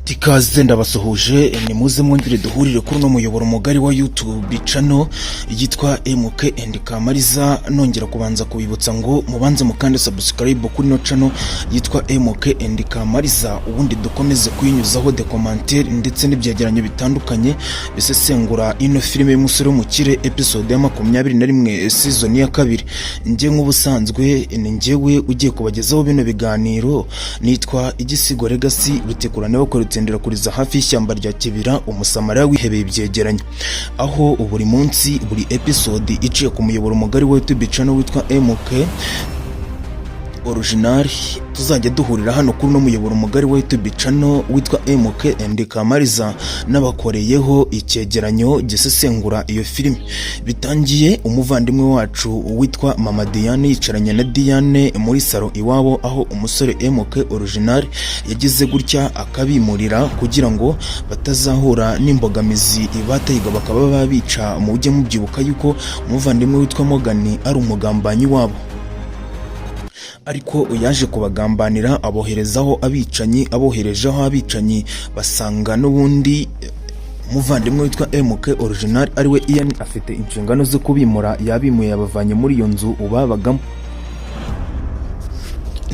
Tikaze ndabasuhuje ni muze mwongere duhurire kuri no muyoboro mugari wa YouTube channel yitwa MK and Kamariza. Nongera kubanza kubibutsa ngo mubanze mukande subscribe kuri no channel yitwa MK and Kamariza, ubundi dukomeze kuyinyuzaho de commentaire ndetse n'ibyegeranyo bitandukanye bisesengura ino filime y'umusore w'umukire episode ya 21 season ya 2. Nje nk'ubusanzwe ni njyewe ugiye kubagezaho bino biganiro, nitwa Igisigo Legacy bitekurane bakora tendera kuriza hafi y'ishyamba rya Kibira umusamariya wihebeye ibyegeranyo, aho buri munsi buri episode iciye ku muyoboro mugari wa YouTube channel witwa MK Original tuzajya duhurira hano kuri no muyoboro mugari wa YouTube channel witwa MK and Kamariza n'abakoreyeho icyegeranyo gisesengura iyo filime. Bitangiye umuvandimwe wacu witwa Mama Diane yicaranye na Diane muri salo iwabo, aho umusore MK Original yagize gutya akabimurira kugira ngo batazahura n'imbogamizi ibatayiga bakaba babica. Mujye mubyibuka yuko umuvandimwe witwa Morgan ari umugambanyi wabo, ariko yaje kubagambanira aboherezaho abicanyi basanga n'ubundi umuvandimwe witwa MK Original ariwe Ian afite inshingano zo kubimura, yabimuye yabavanye muri iyo nzu ubabagamo.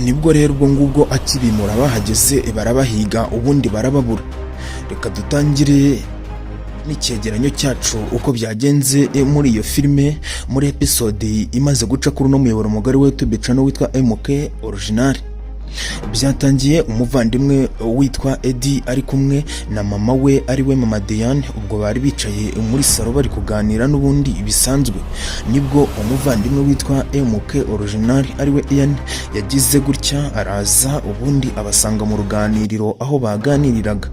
Nibwo rero ubwo ngubwo akibimura bahageze barabahiga ubundi barababura. Reka dutangire n'icyegeranyo cyacu uko byagenze muri iyo filime muri episode imaze guca kuri no muyoboro mugari wa YouTube channel witwa MK Original. Byatangiye umuvandimwe witwa Eddie ari kumwe na mama we ariwe Mama Diane, ubwo bari bicaye muri salo bari kuganira n'ubundi bisanzwe. Nibwo umuvandimwe witwa MK Original ariwe Ian yagize gutya araza ubundi abasanga mu ruganiriro aho baganiriraga.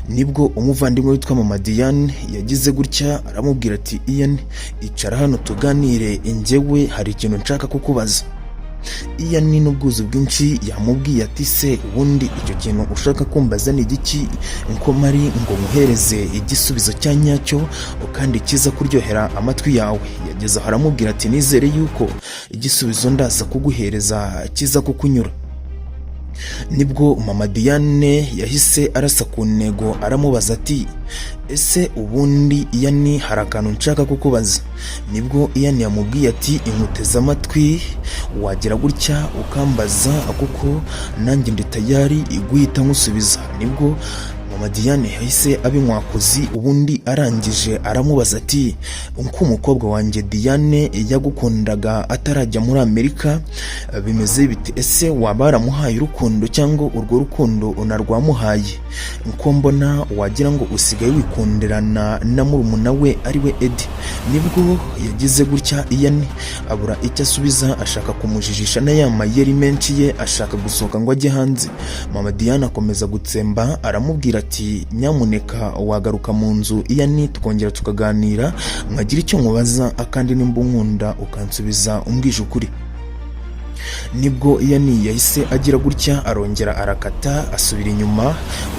Nibwo umuvandimwe witwa Mama Diane yagize gutya aramubwira ati Ian icara hano tuganire, njyewe hari ikintu nshaka kukubaza. Ian ni n'ubwuzu bwinshi yamubwiye ati se ubundi icyo kintu ushaka kumbaza ni igiki? Nko mari ngo muhereze igisubizo cya nyacyo kandi kiza kuryohera amatwi yawe. Yageze aramubwira ati nizere yuko igisubizo ndaza kuguhereza kiza kukunyura. Nibwo Mama Diane yahise arasa ku ntego aramubaza ati ese ubundi Ian hari akantu nshaka kukubaza. Nibwo Ian yamubwiye ati inkuteza amatwi wagira gutya ukambaza kuko nanjye ndi tayari guhita nkusubiza. Nibwo Mama Diane yahise abinkwakuzi ubundi arangije aramubaza ati uko umukobwa wanjye Diane yagukundaga atarajya muri Amerika bimeze bite? Ese wabaramuhaye urukundo cyangwa urwo rukundo unarwamuhaye? Nko mbona wagira ngo usigaye wikundirana na murumuna we ariwe Eddie. Nibwo yagize gutya Ian abura icyo asubiza, ashaka kumujijisha na ya mayeri menshi ye, ashaka gusohoka ngo ajye hanze. Mama Diane akomeza gutsemba aramubwira ati nyamuneka wagaruka mu nzu Ian tukongera tukaganira nkagira icyo nkubaza, akandi nimba unkunda ukansubiza umbwije ukuri. Nibwo Ian yahise agira gutya arongera arakata asubira inyuma,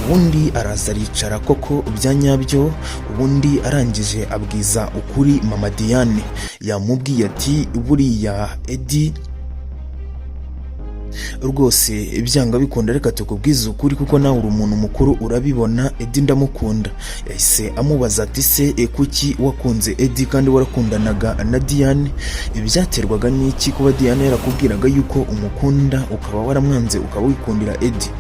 ubundi araza aricara koko byanyabyo. Ubundi arangije abwiza ukuri Mama Diane, yamubwiye ati buriya Eddie rwose ibyanga bikunda reka tukubwiza ukuri kuko nawe uri umuntu mukuru urabibona, Eddie ndamukunda. Yahise amubaza ati se kuki wakunze Eddie kandi warakundanaga na Diane? Ibyaterwaga n'iki kuba Diane yarakubwiraga yuko umukunda ukaba waramwanze ukaba wikundira Eddie?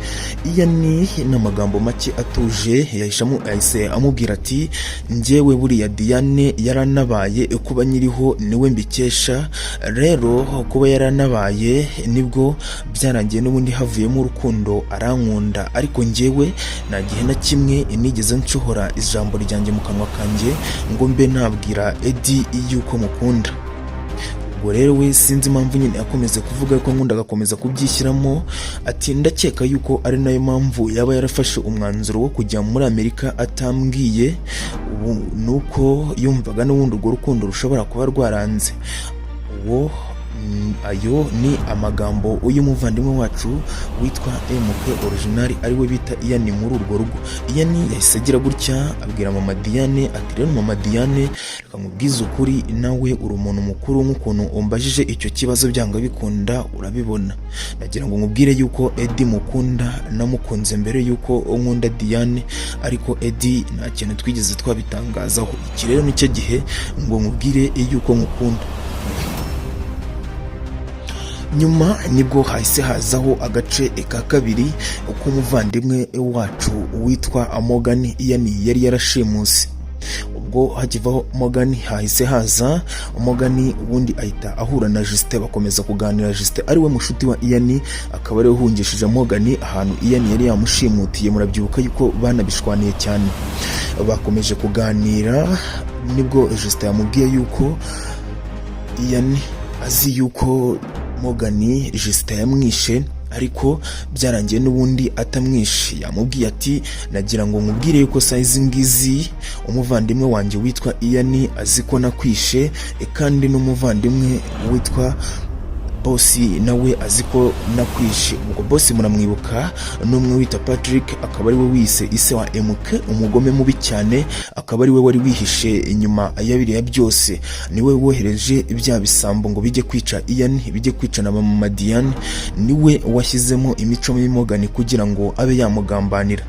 Ian n'amagambo make atuje yahise amubwira ati njyewe buriya Diane yaranabaye kuba nyiriho niwe mbikesha, rero kuba yaranabaye nibwo byarangiye n'ubundi havuyemo urukundo arankunda, ariko njyewe nta gihe na kimwe nigeze ncohora ijambo ryanjye mu kanwa kanjye ngo mbe nabwira Eddie yuko mukunda. Ubwo rero we sinzi impamvu nyine akomeze kuvuga ko nkunda agakomeza kubyishyiramo, ati ndakeka yuko ari nayo mpamvu yaba yarafashe umwanzuro wo kujya muri Amerika atambwiye. Ubu nuko yumvaga n'ubundi urwo rukundo rushobora kuba rwaranze. Uwo Ayo ni amagambo y'umuvandimwe wacu witwa MK Original ariwe bita Ian muri urwo rugo. Ian yahise agira gutya abwira mama Diane ati rero mama Diane reka nkubwize ukuri nawe uri umuntu mukuru nk'ukuntu umbajije icyo kibazo byanga bikunda urabibona. Nagira ngo nkubwire yuko Eddie mukunda namukunze mbere yuko nkunda Diane, ariko Eddie nta kintu twigeze twabitangazaho. Iki rero nicyo gihe ngo nkubwire yuko nkukunda. Nyuma nibwo hahise hazaho agace ka kabiri k'umuvandimwe wacu witwa Morgan Ian yari yarashimuse. Ubwo hakivaho Morgan hahise haza Morgan ubundi ahita ahura na Justin bakomeza kuganira. Justin ariwe mushuti wa Ian akaba ariwe uhungishije Morgan ahantu Ian yari yamushimutiye. Murabyibuka yuko banabishwaniye cyane. Bakomeje kuganira nibwo Justin yamubwiye yuko Ian azi yuko Morgan Justin yamwishe, ariko byarangiye n'ubundi atamwishe. Yamubwiye ati nagira ngo nkubwire yuko size ngizi umuvandimwe wanjye witwa Ian azi ko nakwishe, kandi n'umuvandimwe witwa Boss nawe azi ko nakwishe. Ubwo Boss muramwibuka n'umwe wita Patrick, akaba ariwe wise ise wa MK umugome mubi cyane, akaba ariwe wari wihishe inyuma ya biriya byose. Niwe wohereje ibya bisambo ngo bijye kwica Ian, bijye kwica na mama Diane. Niwe washyizemo imico mibi Morgan kugira ngo abe yamugambanira.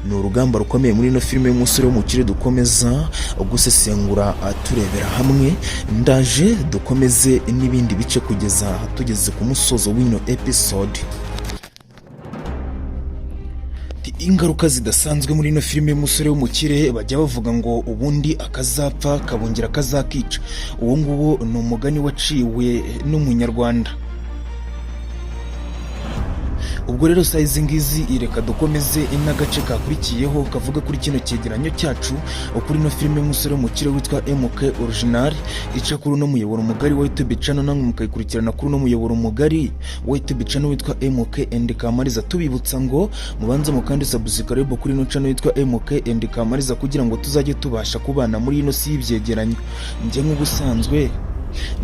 Ni urugamba rukomeye muri ino filime y'umusore w'umukire dukomeza gusesengura turebera hamwe. Ndaje dukomeze n'ibindi bice kugeza tugeze ku musozo w'ino episode. Ingaruka zidasanzwe muri ino filime y'umusore w'umukire bajya bavuga ngo ubundi akazapfa kabongera kazakica. Uwo nguwo ni umugani waciwe n'umunyarwanda. Ubwo rero size ngizi ireka dukomeze n'agace kakurikiyeho kavuga kuri kino cyegeranyo cyacu kuri no filime y'umusore w'umukire witwa MK Original ica kuri no muyoboro mugari wa YouTube channel, namwe mukayikurikirana kuri no muyoboro mugari wa YouTube channel witwa MK and Kamariza. Tubibutsa ngo mubanze mukandi subscribe kuri no channel witwa MK and Kamariza kugira ngo tuzajye tubasha kubana muri ino si y'ibyegeranyo. Nje nk'ubusanzwe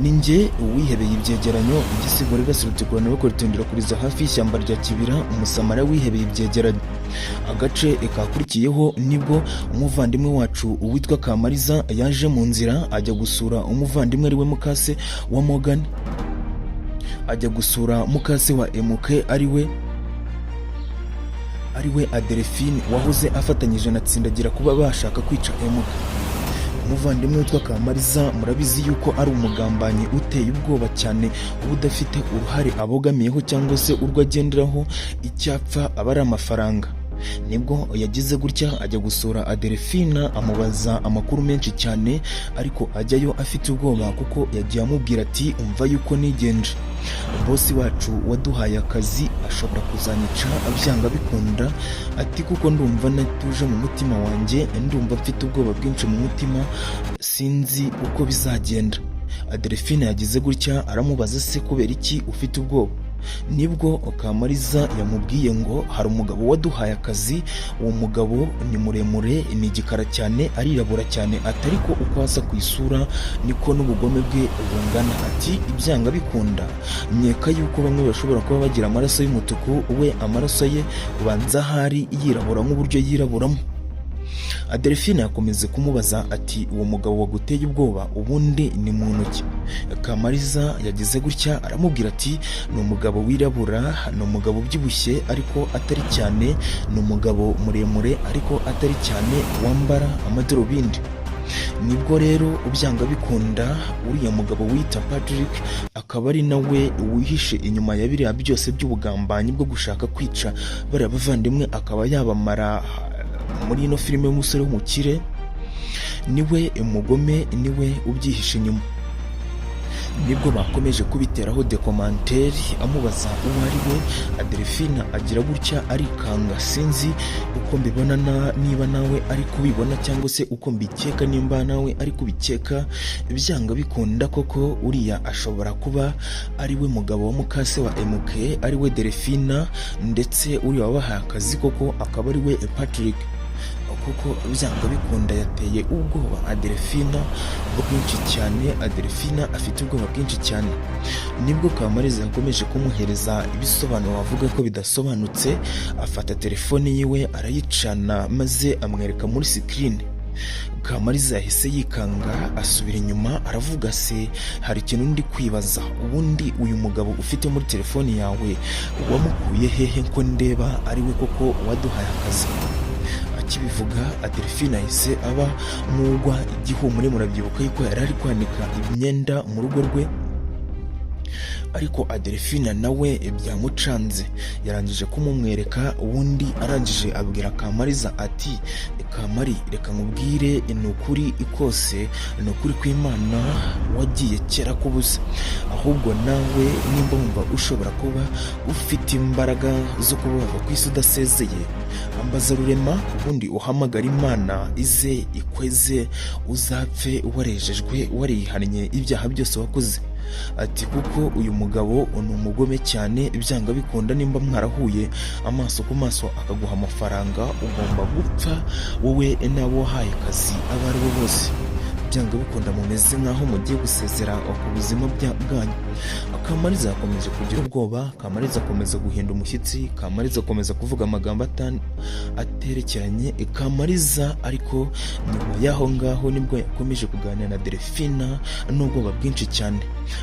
ninjye wihebeye ibyegeranyo igisigo regasirutse nawe koritendera kuriza hafi y'ishyamba rya Kibira. Umusamara wihebeye ibyegeranyo. Agace kakurikiyeho nibwo umuvandimwe wacu witwa Kamariza yaje mu nzira ajya gusura umuvandimwe ariwe mukase wa Morgan, ajya gusura mukase wa MK ariwe Adelphine wahoze afatanyije na Tsindagira kuba bashaka kwica MK. Umuvandimwe witwa Kamariza murabizi yuko ari umugambanyi uteye ubwoba cyane, uba udafite uruhare abogamiyeho cyangwa se urwo agenderaho, icyapfa aba ari amafaranga. Nibwo yagize gutya ajya gusura Adelphine amubaza amakuru menshi cyane, ariko ajyayo afite ubwoba kuko yagiye amubwira ati umva yuko nigenje. Boss wacu waduhaye akazi ashobora kuzanyica abyanga bikunda, ati kuko ndumva natuje mu mutima wanjye, ndumva mfite ubwoba bwinshi mu mutima, sinzi uko bizagenda. Adelphine yagize gutya aramubaza se kubera iki ufite ubwoba. Nibwo Kamariza yamubwiye ngo hari umugabo waduhaye akazi, uwo mugabo ni muremure, ni igikara cyane, arirabura cyane, atari ko uko asa ku isura niko n'ubugome bwe bungana. Ati ibyanga bikunda nyeka yuko bamwe bashobora kuba bagira amaraso y'umutuku, we amaraso ye ubanza hari yirabura nk'uburyo yiraburamo. Adelphine yakomeze kumubaza ati uwo mugabo waguteye ubwoba ubundi ni muntu ki? Kamariza yagize gutya aramubwira ati ni umugabo wirabura, ni umugabo ubyibushye ariko atari cyane, ni umugabo muremure ariko atari cyane, wambara amadarubindi. Nibwo rero ubyanga bikunda uriya mugabo wita Patrick akaba ari nawe wihishe inyuma ya biriya byose by'ubugambanyi bwo gushaka kwica bari abavandimwe, akaba yabamara muri ino filime y'umusore w'umukire. Niwe umugome, niwe ubyihishe inyuma. Nibwo bakomeje kubiteraho de commentaire amubaza uwo ari we. Adelphine agira gutya arikanga, sinzi uko mbibona niba nawe ari kubibona cyangwa se uko mbikeka nimba nawe ari kubikeka. Ibyanga bikunda koko uriya ashobora kuba ari we mugabo wa mukase wa MK, ari we Adelphine, ndetse uriya wabahaye akazi koko akaba ari we Patrick. kuko byanga bikunda yateye ubwoba Adelphina bwinshi cyane. Adelphina afite ubwoba bwinshi cyane. Nibwo Kamariza yakomeje kumuhereza ibisobanuro avuga ko bidasobanutse, afata telefone yiwe arayicana maze amwereka muri screen. Kamariza yahise yikanga asubira inyuma aravuga se hari ikintu ndi kwibaza, ubundi uyu mugabo ufite muri telefone yawe wamukuye hehe ko ndeba ari we koko waduhaye akazi? Akibivuga Adelphina yahise aba nk'ugwa igihumure. Murabyibuka yuko yari ari kwanika imyenda mu rugo rwe, ariko Adelphina nawe byamucanze. Yarangije kumumwereka, ubundi arangije abwira Kamariza ati Kamari reka nkubwire ni ukuri ikose, ni ukuri kw'Imana wagiye kera kubusa, ahubwo nawe nimba wumva ushobora kuba ufite imbaraga zo kuba wava ku isi udasezeye, ambaza Rurema ubundi uhamagara Imana ize ikweze uzapfe warejejwe warihannye ibyaha byose wakoze. Ati kuko uyu mugabo ni umugome cyane, byanga bikunda nimba mwarahuye amaso ku maso akaguha amafaranga ugomba gupfa wowe n'abo wahaye akazi abo ari bo bose. Byanga bikunda mumeze nk'aho mugiye gusezera ku buzima bwanyu. Kamariza yakomeje kugira ubwoba, Kamariza akomeza guhinda umushyitsi, Kamariza akomeza kuvuga amagambo aterekeranye. Kamariza ariko nyuma y'aho ngaho nibwo yakomeje kuganira na Adelphina n'ubwoba bwinshi cyane.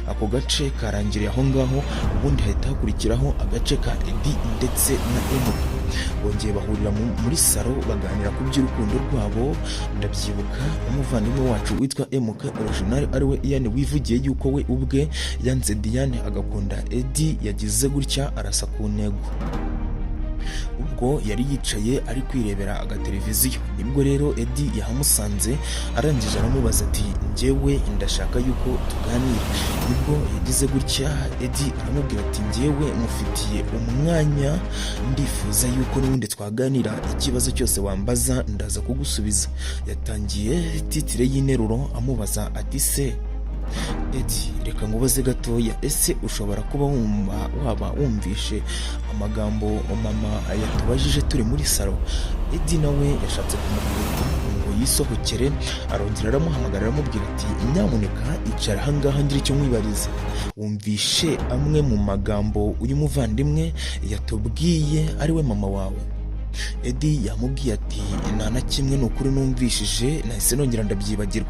Ako gace karangiriye aho ngaho, ubundi hahita hakurikiraho agace ka Eddy ndetse na MK. Bongeye bahurira muri salo baganira ku by'urukundo rwabo. Ndabyibuka umuvandimwe wacu witwa MK original ariwe Ian wivugiye yuko we ubwe yanze Diane agakunda Eddy, yagize gutya arasa ku ntego. Ubwo yari yicaye ari kwirebera agateleviziyo, nibwo rero Eddy yahamusanze arangije aramubaza ati njyewe ndashaka yuko tuganira. Nibwo yagize gutya Eddy aramubwira ati njyewe mufitiye umwanya, ndifuza yuko n'ubundi twaganira, ikibazo cyose wambaza ndaza kugusubiza. Yatangiye titire y'interuro amubaza ati se Eddy reka ngubaze gatoya, ese ushobora kuba waba wumvishe amagambo mama yatubajije turi muri salo? Eddy nawe yashatse kumukubita ngo yisohokere, arongera aramuhamagara aramubwira ati nyamuneka icara ahangaha ngira icyo mwibariza, wumvishe amwe mu magambo uyu muvandimwe yatubwiye ari we mama wawe? Eddy yamubwiye ati nta na kimwe, ni ukuri numvishije nahise nongera ndabyibagirwa.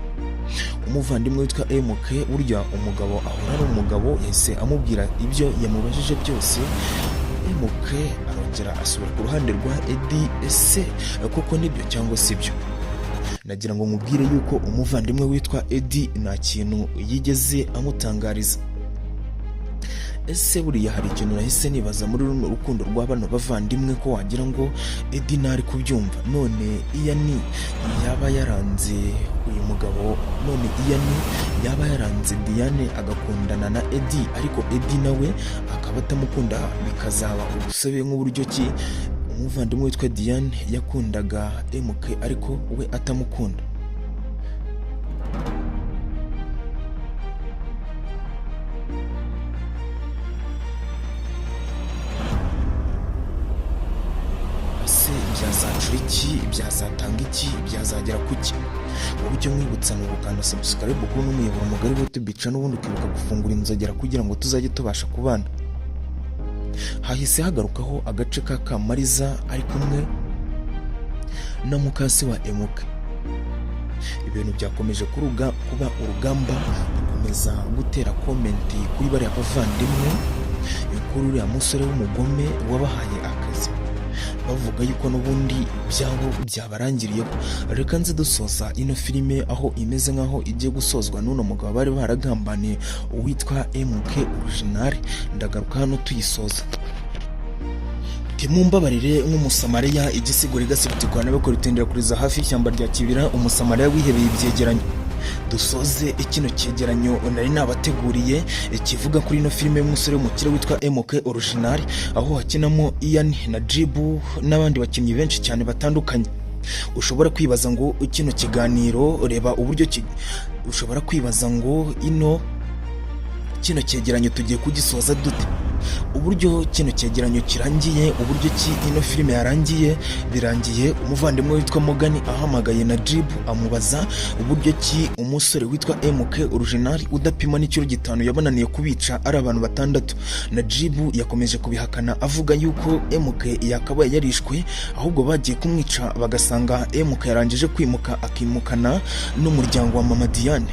Umuvandimwe witwa MK burya umugabo ahora ari umugabo, yahise amubwira ibyo yamubajije byose. MK arongera asubira ku ruhande rwa Eddy, ese koko nibyo cyangwa si byo? Nagira ngo mubwire yuko umuvandimwe witwa Eddy nta kintu yigeze amutangariza. Ese buriya hari ikintu nahise nibaza muri runo rukundo rwa bano bavandimwe ko wagira ngo Eddy ntari kubyumva. None Ian yaba yaranze uyu mugabo, none Ian yaba yaranze Diane agakundana na Eddy, ariko Eddy nawe akaba atamukunda, bikazaba ubusabe nk'uburyo ki umuvandimwe witwa Diane yakundaga MK ariko we atamukunda. Byazacura iki, byazatanga iki, byazagera kuki? Uburyo mwibutsa ni ugukanda subscribe kuko n'umuyoboro mugari wa YouTube channel, n'ubundi ukibuka gufungura inzogera kugira ngo tuzajye tubasha kubana. Hahise hagarukaho agace ka Kamariza ari kumwe na mukasi wa MK. Ibintu byakomeje kuba urugamba, gukomeza gutera komenti kuri bariya bavandimwe, kuri uriya musore w'umugome wabahaye akazi, bavuga yuko n'ubundi byabo byabarangiriyeho. Reka nze dusoza ino filime aho imeze nk'aho igiye gusozwa n'uno mugabo bari baragambaniye uwitwa MK original. Ndagaruka hano tuyisoza. Timumbabarire nk'umusamariya, igisigura igasibutirwa n'abakora itendera kuriza hafi y'ishyamba rya Kibira, umusamariya wihebeye ibyegeranyo. Dusoze ikino cyegeranyo nari nabateguriye kivuga kuri ino filime y'umusore w'umukire witwa MK original, aho hakinamo Ian na Jibu n'abandi bakinnyi benshi cyane batandukanye. Ushobora kwibaza ngo kino kiganiro, reba uburyo ushobora kwibaza ngo kino cyegeranyo tugiye kugisoza dute? Uburyo kino cyegeranyo kirangiye, uburyo ki ino filime yarangiye, birangiye umuvandimwe witwa Morgan ahamagaye Najib amubaza uburyo ki umusore witwa MK original udapima n'ikiro gitanu yabananiye kubica ari abantu batandatu. Najib yakomeje kubihakana avuga yuko MK yakabaye yarishwe, ahubwo bagiye kumwica bagasanga MK yarangije kwimuka akimukana n'umuryango wa Mama Diane.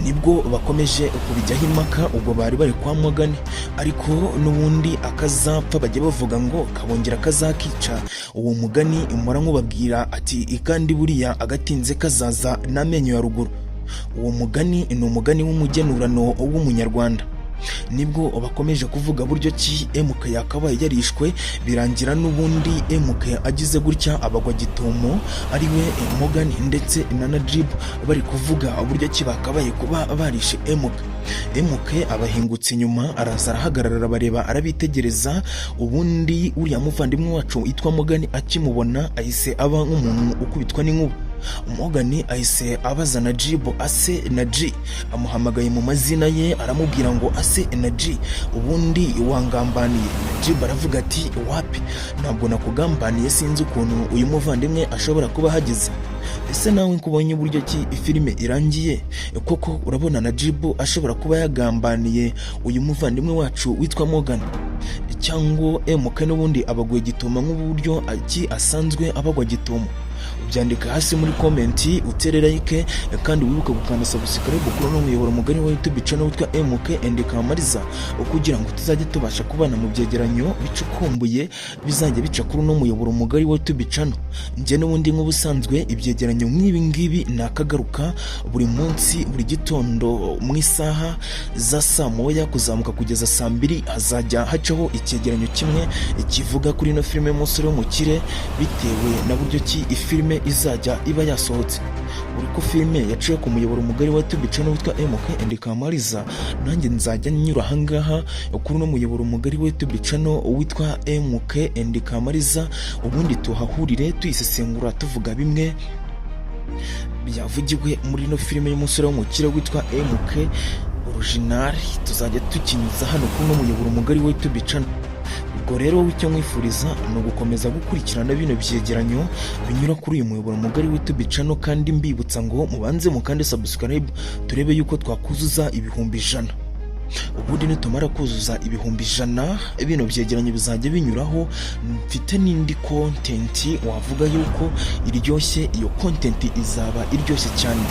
Nibwo bakomeje kubijyaho impaka, ubwo bari bari kwa Morgan, ariko n'ubundi akazapfa bajya bavuga ngo kabongera kazakica. Uwo mugani umara nkubabwira ati kandi buriya agatinze kazaza n'amenyo ya ruguru. Uwo mugani ni umugani w'umugenurano w'umunyarwanda. Nibwo bakomeje kuvuga buryo ki MK yakabaye yarishwe, birangira n'ubundi MK agize gutya abagwa gitomo, ariwe Morgan ndetse na Najib bari kuvuga buryo ki bakabaye kuba barishe MK abahingutse inyuma, araza arahagarara bareba arabitegereza. Ubundi uriya muvandimwe wacu witwa Morgan akimubona ahise aba nk'umuntu ukubitwa n'inkuba. Morgan ahise abaza Najib ase Naji, amuhamagaye mu mazina ye aramubwira ngo ase Naji, ubundi wangambaniye? Najib aravuga ati wapi, ntabwo nakugambaniye, sinzi ukuntu uyu muvandimwe ashobora kuba hageze. Ese nawe nkubonye uburyo ki filime irangiye, koko urabona Najib ashobora kuba yagambaniye uyu muvandimwe wacu witwa Morgan, cyangwa MK n'ubundi abaguye gitomo nk'uburyo aki asanzwe abagwa gitomo? Byandika hasi muri komenti, utere like kandi wibuke gukanda subscribe kuri no muyoboro mugari wa YouTube channel witwa MK and Kamariza, kugira ngo tuzajye tubasha kubana mu byegeranyo bicukumbuye bizajya bica kuri no muyoboro mugari wa YouTube channel. Nje n'ubundi nk'ubusanzwe ibyegeranyo nk'ibi ngibi nakagaruka buri munsi, buri gitondo mu isaha za saa moya kuzamuka kugeza saa 2 hazajya hacaho icyegeranyo kimwe kivuga kuri no filime Umusore w'Umukire, bitewe na buryo ki filime izajya iba yasohotse. Uri ko filime yaciye ku muyoboro mugari wa YouTube channel witwa MK and Kamariza, nanjye nzajya nyura ahangaha kuri no muyoboro mugari wa YouTube channel witwa MK and Kamariza, ubundi tuhahurire tuyisesengura tuvuga bimwe byavugiwe muri no filime y'Umusore w'Umukire witwa MK original, tuzajya tukinyuza hano kuri no muyoboro mugari wa YouTube channel. Ubwo rero icyo mwifuriza ni ugukomeza gukurikirana bino byegeranyo binyura kuri uyu muyoboro mugari wa YouTube channel, kandi mbibutsa ngo mubanze mukande subscribe turebe yuko twakuzuza ibihumbi 100. Ubundi nitumara kuzuza ibihumbi 100 bino byegeranyo bizajya binyuraho. Mfite n'indi content wavuga yuko iryoshye, iyo content izaba iryoshye cyane.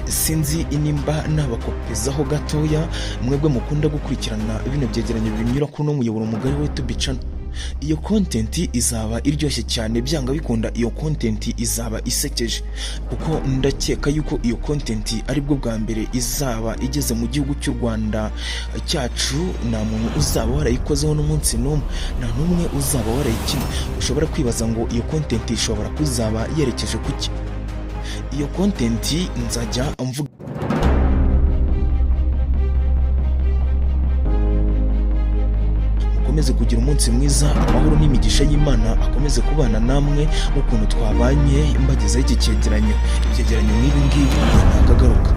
Sinzi inimba nabakopezaho gatoya mwebwe mukunda gukurikirana bino byegeranyo binyura kuri no muyoboro mugari wa YouTube channel. Iyo content izaba iryoshye cyane, byanga bikunda iyo content izaba isekeje, kuko ndakeka yuko iyo content aribwo bwa mbere izaba igeze mu gihugu cy'u Rwanda cyacu. Nta muntu uzaba warayikozeho n'umunsi n'umwe, nta n'umwe uzaba warayikina. Ushobora kwibaza ngo iyo content ishobora kuzaba yerekeje kuki? Iyo content nzajya mvuga. Mukomeze kugira umunsi mwiza, amahoro n'imigisha y'Imana akomeze kubana namwe ukuntu twabanye mbagezaho iki cyegeranyo. Icyegeranyo nk'ibi ngibi nakagaruka.